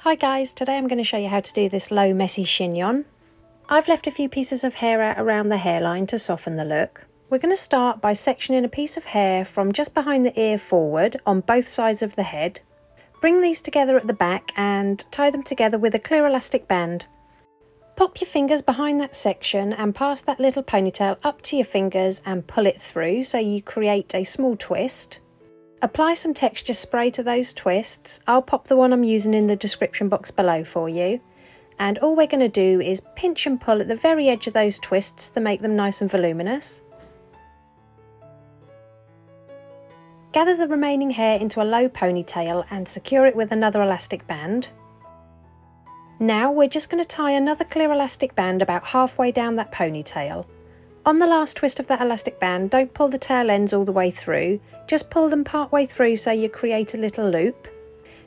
Hi guys, today I'm going to show you how to do this low messy chignon. I've left a few pieces of hair out around the hairline to soften the look. We're going to start by sectioning a piece of hair from just behind the ear forward on both sides of the head. Bring these together at the back and tie them together with a clear elastic band. Pop your fingers behind that section and pass that little ponytail up to your fingers and pull it through so you create a small twist. Apply some texture spray to those twists. I'll pop the one I'm using in the description box below for you. And all we're going to do is pinch and pull at the very edge of those twists to make them nice and voluminous. Gather the remaining hair into a low ponytail and secure it with another elastic band. Now we're just going to tie another clear elastic band about halfway down that ponytail. On the last twist of that elastic band, don't pull the tail ends all the way through, just pull them part way through so you create a little loop.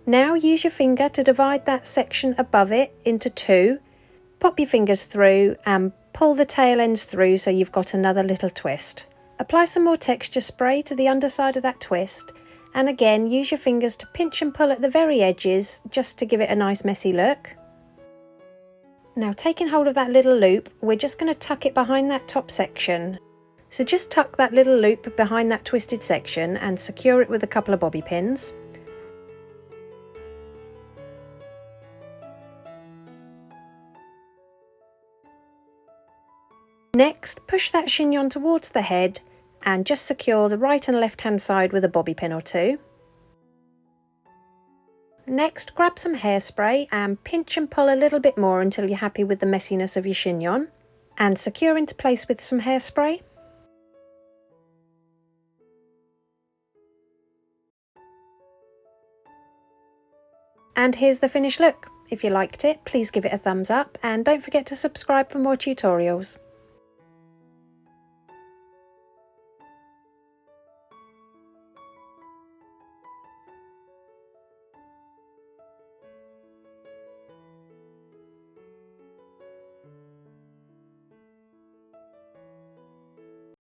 Now use your finger to divide that section above it into two. Pop your fingers through and pull the tail ends through so you've got another little twist. Apply some more texture spray to the underside of that twist, and again use your fingers to pinch and pull at the very edges just to give it a nice messy look. Now taking hold of that little loop, we're just going to tuck it behind that top section. So just tuck that little loop behind that twisted section and secure it with a couple of bobby pins. Next, push that chignon towards the head and just secure the right and left hand side with a bobby pin or two. Next, grab some hairspray and pinch and pull a little bit more until you're happy with the messiness of your chignon, and secure into place with some hairspray. And here's the finished look. If you liked it, please give it a thumbs up and don't forget to subscribe for more tutorials.